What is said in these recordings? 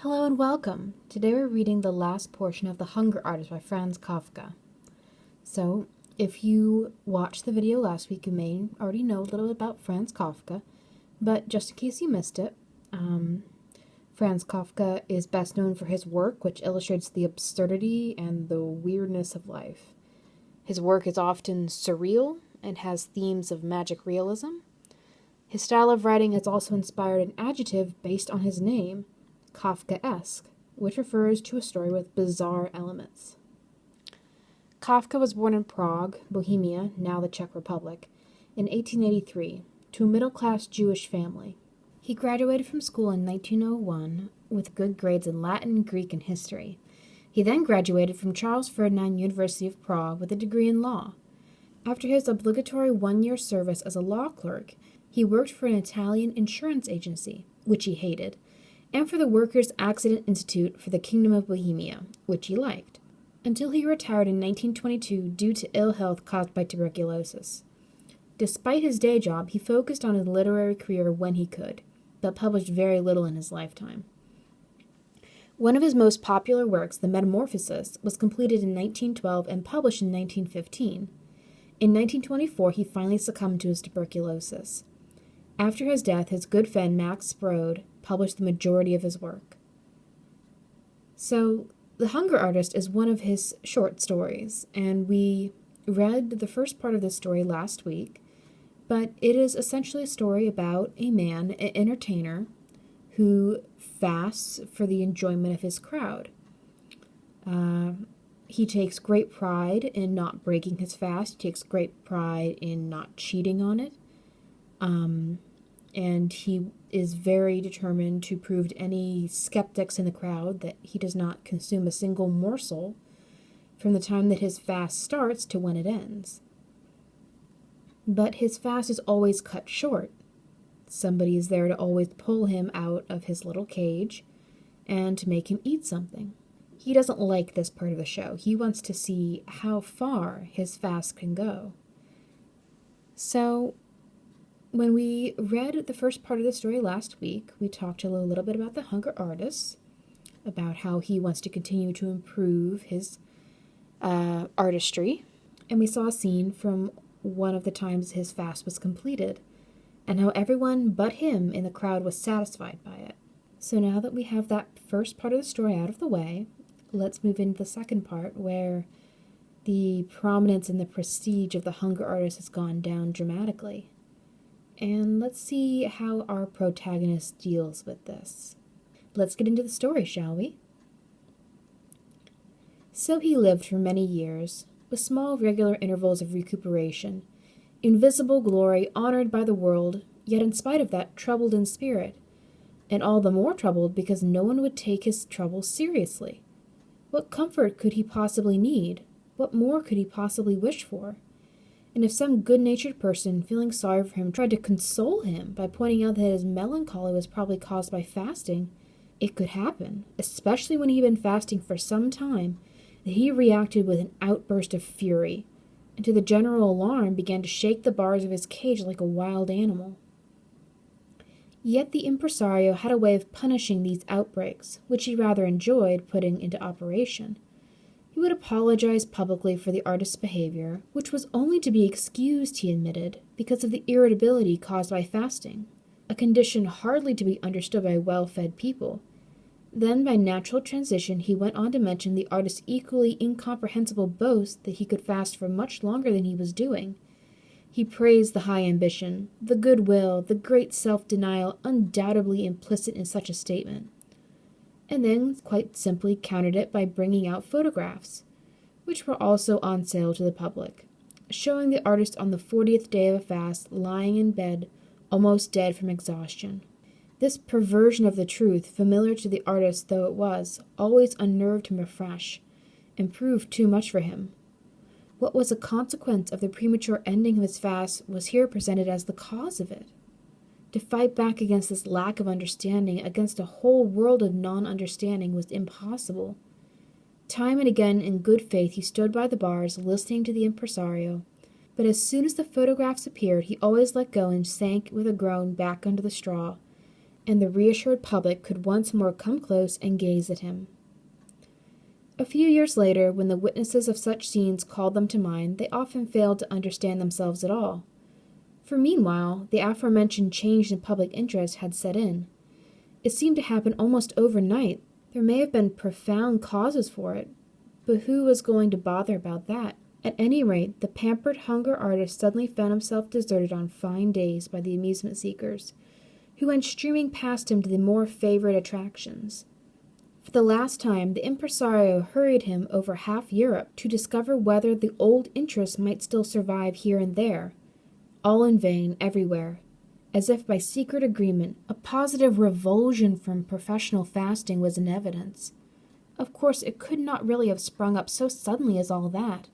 Hello and welcome. Today we're reading the last portion of The Hunger Artist by Franz Kafka. So, if you watched the video last week, you may already know a little bit about Franz Kafka, but just in case you missed it, Franz Kafka is best known for his work, which illustrates the absurdity and the weirdness of life. His work is often surreal and has themes of magic realism. His style of writing has also inspired an adjective based on his name, Kafkaesque, which refers to a story with bizarre elements. Kafka was born in Prague, Bohemia, now the Czech Republic, in 1883, to a middle-class Jewish family. He graduated from school in 1901 with good grades in Latin, Greek, and history. He then graduated from Charles Ferdinand University of Prague with a degree in law. After his obligatory one-year service as a law clerk, he worked for an Italian insurance agency, which he hated, and for the Workers' Accident Institute for the Kingdom of Bohemia, which he liked, until he retired in 1922 due to ill health caused by tuberculosis. Despite his day job, he focused on his literary career when he could, but published very little in his lifetime. One of his most popular works, The Metamorphosis, was completed in 1912 and published in 1915. In 1924, he finally succumbed to his tuberculosis. After his death, his good friend Max Brod published the majority of his work. So, The Hunger Artist is one of his short stories, and we read the first part of this story last week, but it is essentially a story about a man, an entertainer, who fasts for the enjoyment of his crowd. He takes great pride in not breaking his fast. He takes great pride in not cheating on it. And he is very determined to prove to any skeptics in the crowd that he does not consume a single morsel from the time that his fast starts to when it ends. But his fast is always cut short. Somebody is there to always pull him out of his little cage and to make him eat something. He doesn't like this part of the show. He wants to see how far his fast can go. So, when we read the first part of the story last week, we talked a little bit about the Hunger Artist, about how he wants to continue to improve his artistry, and we saw a scene from one of the times his fast was completed, and how everyone but him in the crowd was satisfied by it. So now that we have that first part of the story out of the way, let's move into the second part, where the prominence and the prestige of the Hunger Artist has gone down dramatically. And let's see how our protagonist deals with this. Let's get into the story, shall we? So he lived for many years, with small regular intervals of recuperation, in visible glory, honored by the world, yet in spite of that troubled in spirit, and all the more troubled because no one would take his trouble seriously. What comfort could he possibly need? What more could he possibly wish for? And if some good-natured person, feeling sorry for him, tried to console him by pointing out that his melancholy was probably caused by fasting, it could happen, especially when he had been fasting for some time, that he reacted with an outburst of fury, and to the general alarm began to shake the bars of his cage like a wild animal. Yet the impresario had a way of punishing these outbreaks, which he rather enjoyed putting into operation. He would apologize publicly for the artist's behavior, which was only to be excused, he admitted, because of the irritability caused by fasting, a condition hardly to be understood by well-fed people. Then, by natural transition, he went on to mention the artist's equally incomprehensible boast that he could fast for much longer than he was doing. He praised the high ambition, the goodwill, the great self-denial undoubtedly implicit in such a statement, and then quite simply countered it by bringing out photographs, which were also on sale to the public, showing the artist on the 40th day of a fast lying in bed, almost dead from exhaustion. This perversion of the truth, familiar to the artist though it was, always unnerved him afresh, and proved too much for him. What was a consequence of the premature ending of his fast was here presented as the cause of it. To fight back against this lack of understanding, against a whole world of non-understanding, was impossible. Time and again, in good faith, he stood by the bars, listening to the impresario, but as soon as the photographs appeared, he always let go and sank with a groan back under the straw, and the reassured public could once more come close and gaze at him. A few years later, when the witnesses of such scenes called them to mind, they often failed to understand themselves at all. For meanwhile, the aforementioned change in public interest had set in. It seemed to happen almost overnight. There may have been profound causes for it, but who was going to bother about that? At any rate, the pampered hunger artist suddenly found himself deserted on fine days by the amusement seekers, who went streaming past him to the more favored attractions. For the last time, the impresario hurried him over half Europe to discover whether the old interest might still survive here and there. All in vain, everywhere. As if by secret agreement, a positive revulsion from professional fasting was in evidence. Of course, it could not really have sprung up so suddenly as all that,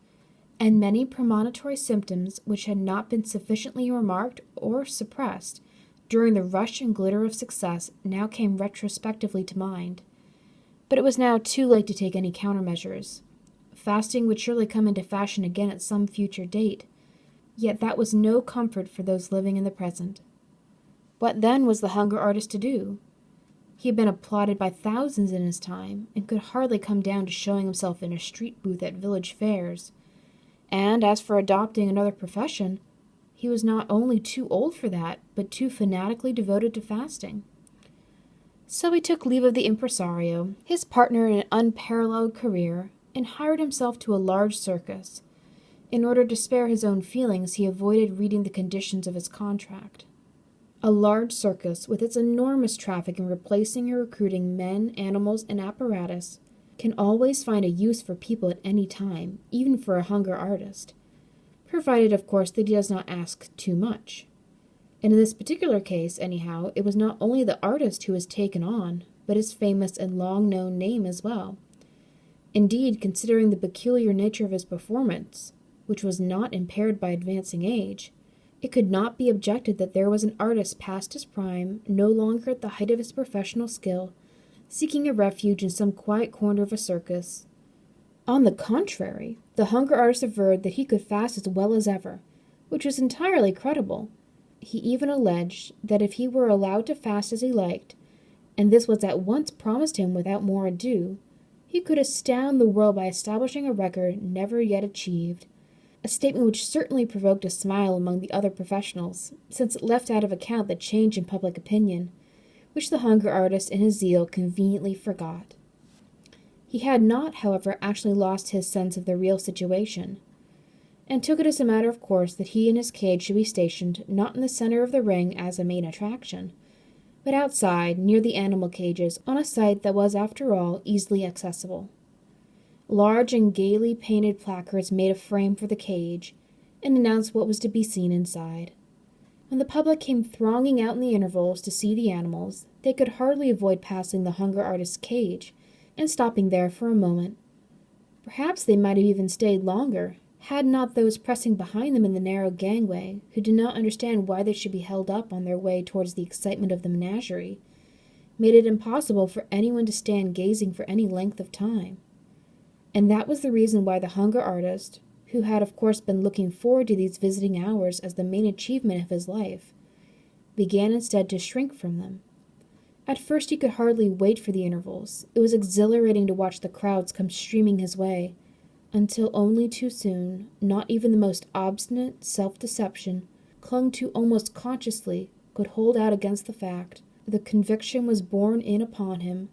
and many premonitory symptoms which had not been sufficiently remarked or suppressed during the rush and glitter of success now came retrospectively to mind. But it was now too late to take any countermeasures. Fasting would surely come into fashion again at some future date, yet that was no comfort for those living in the present. What then was the hunger artist to do? He had been applauded by thousands in his time, and could hardly come down to showing himself in a street booth at village fairs. And as for adopting another profession, he was not only too old for that, but too fanatically devoted to fasting. So he took leave of the impresario, his partner in an unparalleled career, and hired himself to a large circus. In order to spare his own feelings, he avoided reading the conditions of his contract. A large circus, with its enormous traffic in replacing or recruiting men, animals, and apparatus, can always find a use for people at any time, even for a hunger artist, provided, of course, that he does not ask too much. And in this particular case, anyhow, it was not only the artist who was taken on, but his famous and long-known name as well. Indeed, considering the peculiar nature of his performance, which was not impaired by advancing age, it could not be objected that there was an artist past his prime, no longer at the height of his professional skill, seeking a refuge in some quiet corner of a circus. On the contrary, the hunger artist averred that he could fast as well as ever, which was entirely credible. He even alleged that if he were allowed to fast as he liked, and this was at once promised him without more ado, he could astound the world by establishing a record never yet achieved, a statement which certainly provoked a smile among the other professionals, since it left out of account the change in public opinion, which the hunger artist in his zeal conveniently forgot. He had not, however, actually lost his sense of the real situation, and took it as a matter of course that he and his cage should be stationed not in the center of the ring as a main attraction, but outside, near the animal cages, on a site that was, after all, easily accessible. Large and gaily painted placards made a frame for the cage, and announced what was to be seen inside. When the public came thronging out in the intervals to see the animals, they could hardly avoid passing the hunger artist's cage, and stopping there for a moment. Perhaps they might have even stayed longer, had not those pressing behind them in the narrow gangway, who did not understand why they should be held up on their way towards the excitement of the menagerie, made it impossible for anyone to stand gazing for any length of time. And that was the reason why the hunger artist, who had of course been looking forward to these visiting hours as the main achievement of his life, began instead to shrink from them. At first he could hardly wait for the intervals. It was exhilarating to watch the crowds come streaming his way, until only too soon, not even the most obstinate self-deception, clung to almost consciously, could hold out against the fact that the conviction was borne in upon him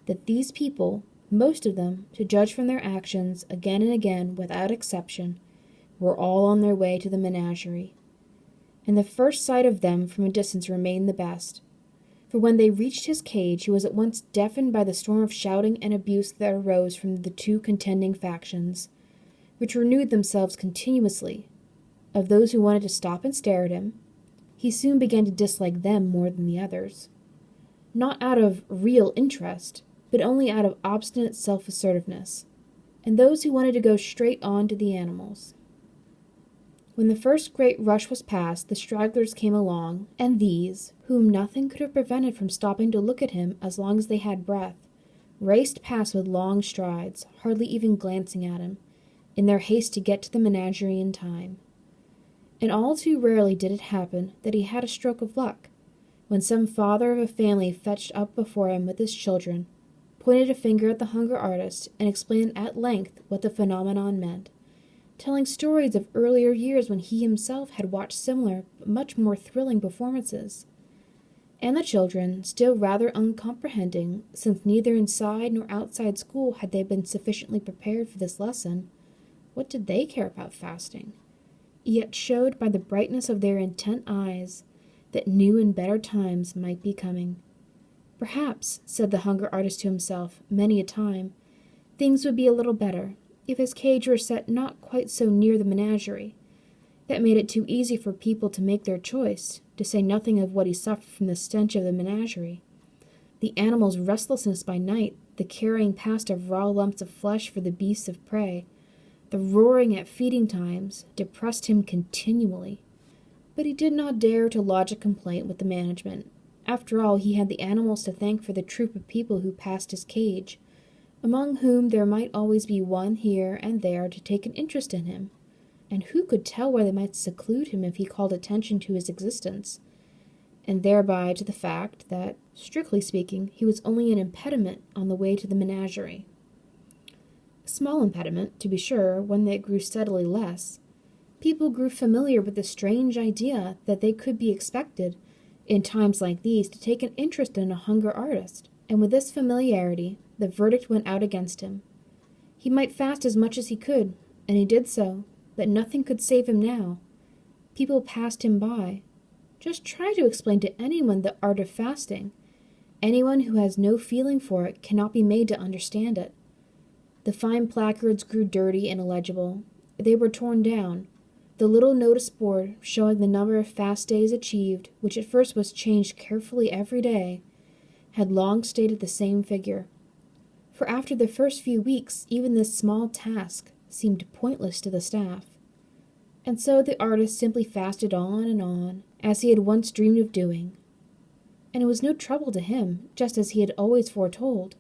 that these people, most of them, to judge from their actions, again and again, without exception, were all on their way to the menagerie. And the first sight of them from a distance remained the best, for when they reached his cage he was at once deafened by the storm of shouting and abuse that arose from the two contending factions, which renewed themselves continuously. Of those who wanted to stop and stare at him, he soon began to dislike them more than the others, not out of real interest, but only out of obstinate self-assertiveness, and those who wanted to go straight on to the animals. When the first great rush was past, the stragglers came along, and these, whom nothing could have prevented from stopping to look at him as long as they had breath, raced past with long strides, hardly even glancing at him, in their haste to get to the menagerie in time. And all too rarely did it happen that he had a stroke of luck, when some father of a family fetched up before him with his children, pointed a finger at the hunger artist, and explained at length what the phenomenon meant, telling stories of earlier years when he himself had watched similar but much more thrilling performances. And the children, still rather uncomprehending, since neither inside nor outside school had they been sufficiently prepared for this lesson, what did they care about fasting? Yet showed by the brightness of their intent eyes that new and better times might be coming. Perhaps, said the hunger artist to himself many a time, things would be a little better if his cage were set not quite so near the menagerie. That made it too easy for people to make their choice, to say nothing of what he suffered from the stench of the menagerie. The animal's restlessness by night, the carrying past of raw lumps of flesh for the beasts of prey, the roaring at feeding times, depressed him continually. But he did not dare to lodge a complaint with the management. After all, he had the animals to thank for the troop of people who passed his cage, among whom there might always be one here and there to take an interest in him, and who could tell where they might seclude him if he called attention to his existence, and thereby to the fact that, strictly speaking, he was only an impediment on the way to the menagerie. A small impediment, to be sure, one that grew steadily less. People grew familiar with the strange idea that they could be expected, in times like these, to take an interest in a hunger artist, and with this familiarity, the verdict went out against him. He might fast as much as he could, and he did so, but nothing could save him now. People passed him by. Just try to explain to anyone the art of fasting. Anyone who has no feeling for it cannot be made to understand it. The fine placards grew dirty and illegible. They were torn down. The little notice board showing the number of fast days achieved, which at first was changed carefully every day, had long stayed at the same figure. For after the first few weeks, even this small task seemed pointless to the staff. And so the artist simply fasted on, as he had once dreamed of doing. And it was no trouble to him, just as he had always foretold.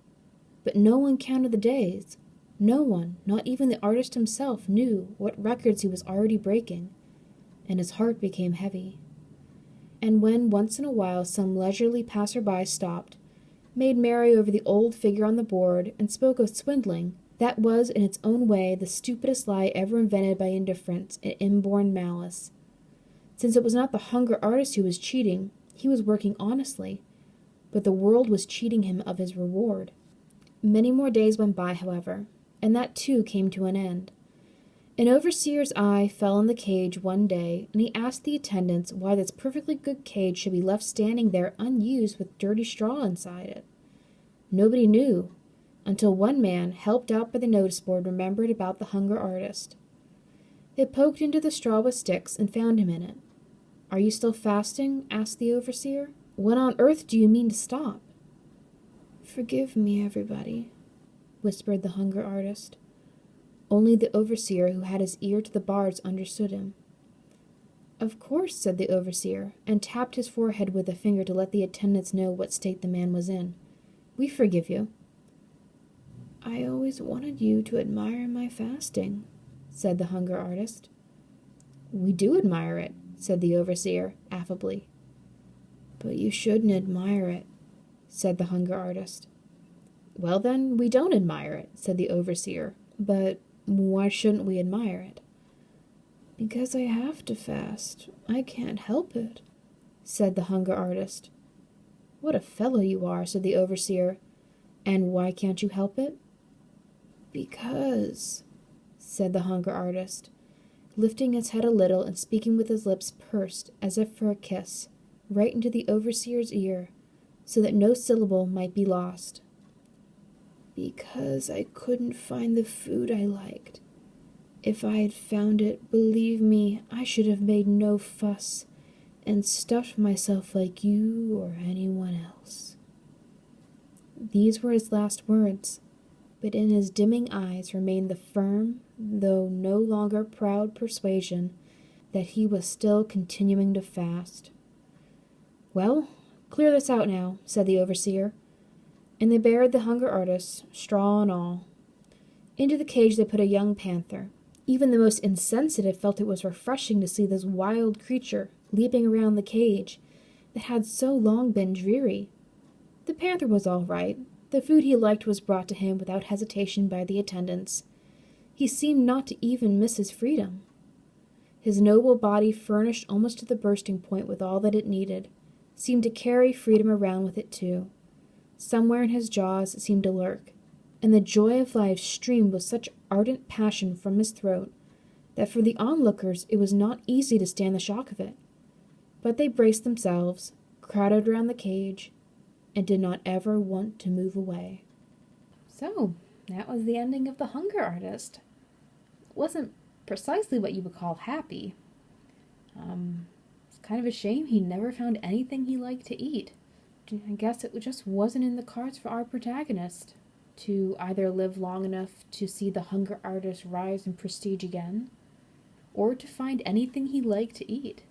But no one counted the days. No one, not even the artist himself, knew what records he was already breaking, and his heart became heavy. And when once in a while some leisurely passer-by stopped, made merry over the old figure on the board, and spoke of swindling, that was in its own way the stupidest lie ever invented by indifference and inborn malice. Since it was not the hunger artist who was cheating, he was working honestly, but the world was cheating him of his reward. Many more days went by, however, and that too came to an end. An overseer's eye fell on the cage one day, and he asked the attendants why this perfectly good cage should be left standing there unused with dirty straw inside it. Nobody knew, until one man, helped out by the notice board, remembered about the hunger artist. They poked into the straw with sticks and found him in it. "Are you still fasting?" asked the overseer. "When on earth do you mean to stop?" "Forgive me, everybody," whispered the hunger artist. Only the overseer, who had his ear to the bars, understood him. "Of course," said the overseer, and tapped his forehead with a finger to let the attendants know what state the man was in. "We forgive you." "I always wanted you to admire my fasting," said the hunger artist. "We do admire it," said the overseer, affably. "But you shouldn't admire it," said the hunger artist. "Well, then, we don't admire it," said the overseer. "But why shouldn't we admire it?" "Because I have to fast. I can't help it," said the hunger artist. "What a fellow you are," said the overseer. "And why can't you help it?" "Because," said the hunger artist, lifting his head a little and speaking with his lips pursed, as if for a kiss, right into the overseer's ear, so that no syllable might be lost. "Because I couldn't find the food I liked. If I had found it, believe me, I should have made no fuss, and stuffed myself like you or anyone else." These were his last words, but in his dimming eyes remained the firm, though no longer proud persuasion that he was still continuing to fast. "Well, clear this out now," said the overseer, and they buried the hunger artist, straw and all. Into the cage they put a young panther. Even the most insensitive felt it was refreshing to see this wild creature leaping around the cage, that had so long been dreary. The panther was all right. The food he liked was brought to him without hesitation by the attendants. He seemed not to even miss his freedom. His noble body, furnished almost to the bursting point with all that it needed, seemed to carry freedom around with it too. Somewhere in his jaws it seemed to lurk, and the joy of life streamed with such ardent passion from his throat that for the onlookers it was not easy to stand the shock of it. But they braced themselves, crowded around the cage, and did not ever want to move away. So, that was the ending of The Hunger Artist. It wasn't precisely what you would call happy. It's kind of a shame he never found anything he liked to eat. I guess it just wasn't in the cards for our protagonist to either live long enough to see the Hunger Artist rise in prestige again, or to find anything he liked to eat.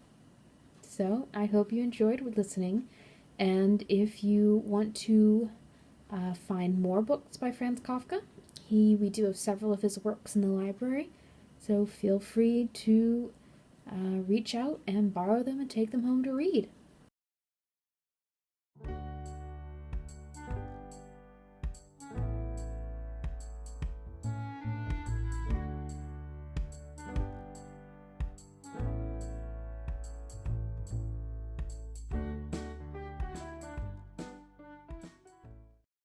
So, I hope you enjoyed listening, and if you want to find more books by Franz Kafka, we do have several of his works in the library, so feel free to reach out and borrow them and take them home to read.